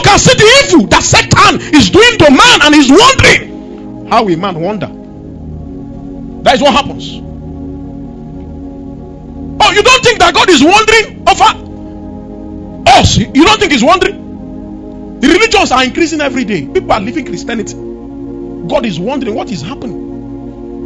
can see the evil that Satan is doing to man and is wondering, how will man wonder? That is what happens. Oh, you don't think that God is wondering over us? You don't think he's wondering? The religions are increasing every day. People are living Christianity. God is wondering what is happening.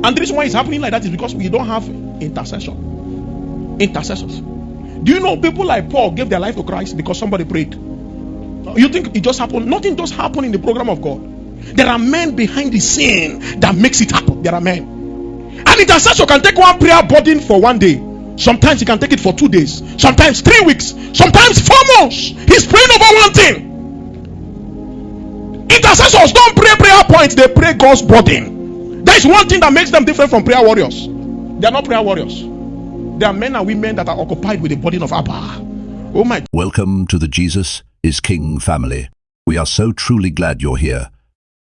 And the reason why it's happening like that is because we don't have intercession. Intercessors. Do you know people like Paul gave their life to Christ because somebody prayed? You think it just happened? Nothing just happened in the program of God. There are men behind the scene that makes it happen. There are men. An intercessor can take one prayer burden for one day. Sometimes he can take it for 2 days. Sometimes 3 weeks. Sometimes 4 months. He's praying over one thing. Intercessors don't pray prayer points. They pray God's burden. That is one thing that makes them different from prayer warriors. They are not prayer warriors. They are men and women that are occupied with the burden of Abba. Oh my. Welcome to the Jesus is King family. We are so truly glad you're here.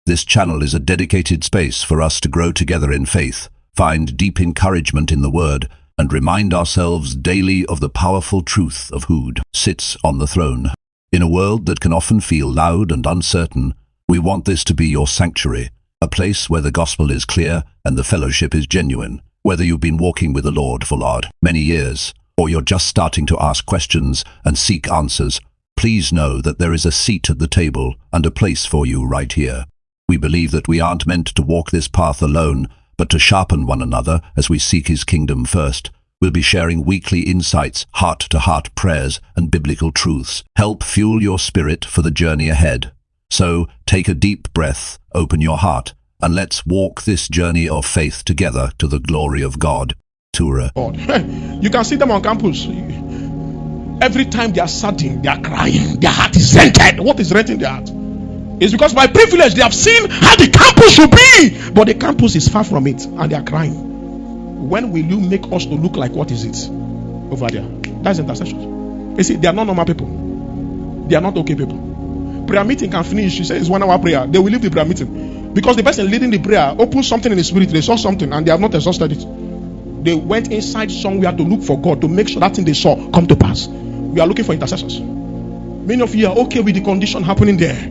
This channel is a dedicated space for us to grow together in faith, find deep encouragement in the Word, and remind ourselves daily of the powerful truth of who sits on the throne. In a world that can often feel loud and uncertain, we want this to be your sanctuary, a place where the gospel is clear and the fellowship is genuine. Whether you've been walking with the Lord for many years, or you're just starting to ask questions and seek answers, please know that there is a seat at the table and a place for you right here. We believe that we aren't meant to walk this path alone, but to sharpen one another as we seek His kingdom first. We'll be sharing weekly insights, heart-to-heart prayers, and biblical truths. Help fuel your spirit for the journey ahead. So, take a deep breath, open your heart, and let's walk this journey of faith together to the glory of God. Tura. You can see them on campus. Every time they are saddened, they are crying. Their heart is rented. What is renting their heart? It's because by privilege they have seen how the campus should be, but the campus is far from it, and they are crying. When will you make us to look like what is it over there? That's intercession. You see, they are not normal people. They are not okay people. Prayer meeting can finish. She says it's 1 hour prayer. They will leave the prayer meeting because the person leading the prayer opened something in the spirit. They saw something and they have not exhausted it. They went inside somewhere to look for God to make sure that thing they saw come to pass. We are looking for intercessors. Many of you are okay with the condition happening there.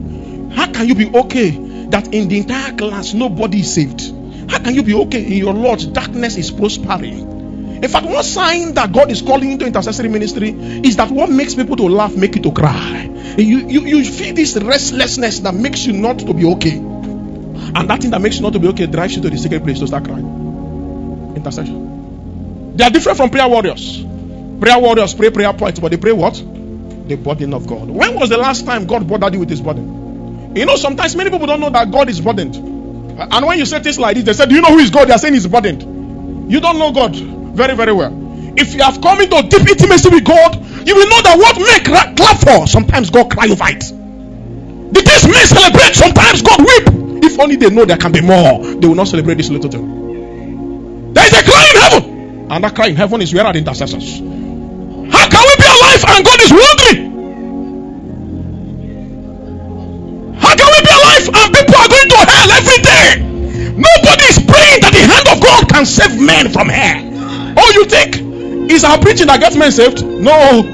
How can you be okay that in the entire class nobody is saved? How can you be okay in your Lord's darkness is prospering? In fact, one sign that God is calling into intercessory ministry is that what makes people to laugh make you to cry. You feel this restlessness that makes you not to be okay, and that thing that makes you not to be okay drives you to the secret place to start crying. Intercession. They are different from prayer warriors. Prayer warriors pray prayer points, but they pray what? The burden of God. When was the last time God bothered you with His burden? You know, sometimes many people don't know that God is burdened. And when you say things like this, they say, do you know who is God? They are saying He's burdened. You don't know God very, very well. If you have come into deep intimacy with God, you will know that what men clap for, sometimes God cry over it. The things men celebrate, sometimes God weep. If only they know there can be more, they will not celebrate this little thing. There is a cry in heaven, and that cry in heaven is where are the intercessors. How can we be alive and God is wondering? How can we be alive and people are going to hell every day? Nobody is praying that the hand of God can save men from hell. Oh, you think it's our preaching that gets men saved? No,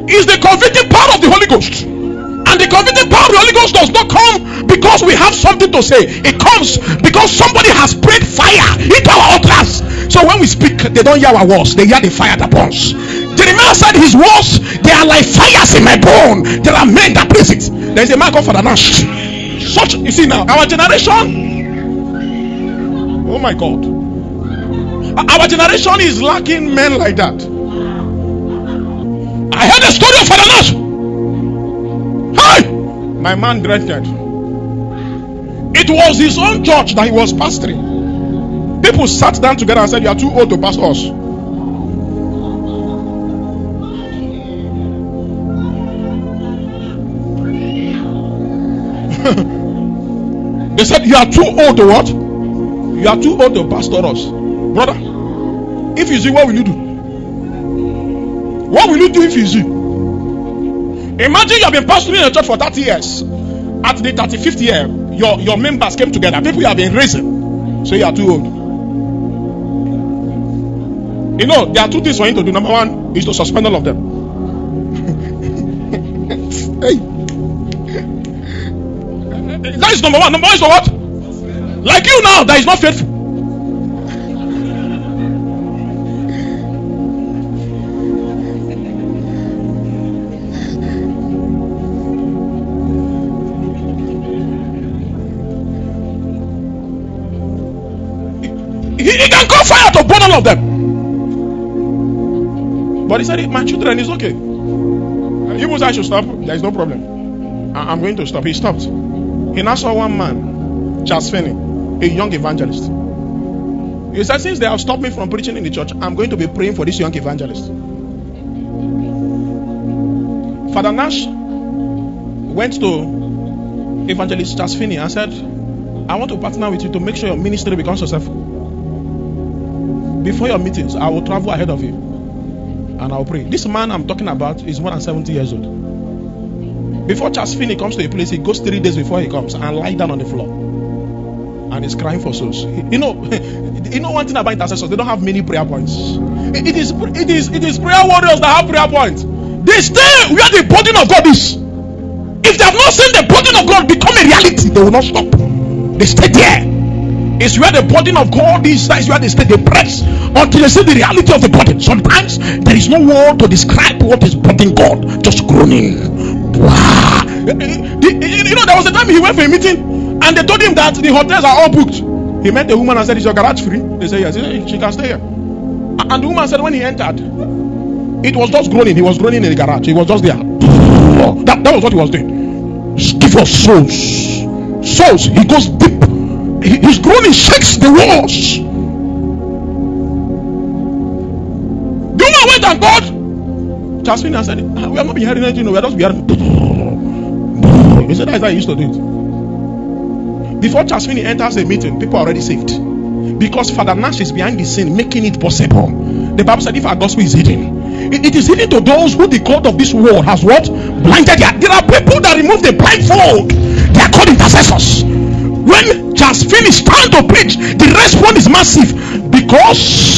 it's the convicting power of the Holy Ghost. And the convicting power of the Holy Ghost does not come because we have something to say. It comes because somebody has sprayed fire into our altars. So when we speak, they don't hear our words, they hear the fire that burns. Jeremiah said his words, they are like fires in my bone. There are men that praise it. There is a man called Father Nash. Such, you see now, our generation, oh my God, our generation is lacking men like that. I heard the story of Father Nash. Hi, my man directed. It was his own church that he was pastoring. People sat down together and said, you are too old to pastor us. They said, you are too old to what? You are too old to pastor us. Brother, if you see, what will you do? What will you do if you see? Imagine you have been pastoring a church for 30 years. At the 35th year, your members came together. People you have been raising. So you are too old. You know, there are two things for him to do. Number one is to suspend all of them. Hey. That is number one. Number one is for what? Like you now, that is not faithful. He can call fire to burn all of them. But he said, my children, is okay. Even I should stop. There is no problem. I'm going to stop. He stopped. He now saw one man, Charles Finney, a young evangelist. He said, since they have stopped me from preaching in the church, I'm going to be praying for this young evangelist. Father Nash went to evangelist Charles Finney and said, I want to partner with you to make sure your ministry becomes successful. Before your meetings, I will travel ahead of you and I'll pray. This man I'm talking about is more than 70 years old. Before Charles Finney comes to a place, he goes 3 days before he comes and lie down on the floor and is crying for souls. You know one thing about intercessors, they don't have many prayer points. It is prayer warriors that have prayer points. They stay where the burden of God is. If they have not seen the burden of God become a reality, they will not stop. They stay there. It's where the burden of God is. That is where they stay. They press until they see the reality of the burden. Sometimes there is no word to describe what is burdening God. Just groaning. Wow. There was a time he went for a meeting and they told him that the hotels are all booked. He met the woman and said, is your garage free? They said yes. He said, she can stay here. And the woman said when he entered, it was just groaning. He was groaning in the garage. He was just there. That was what he was doing. Stiff for souls. Souls. He goes deep. His groaning shakes the walls. The woman went and called Charles Finney and said, we have not been hearing anything. We are just hearing. He said that's how he used to do it. Before Charles Finney enters a meeting, people are already saved. Because Father Nash is behind the scene making it possible. The Bible said if our gospel is hidden, it is hidden to those who the God of this world has what? Blinded. There are people that remove the blindfold. They are called intercessors. When Charles Finney stands to preach, the response is massive because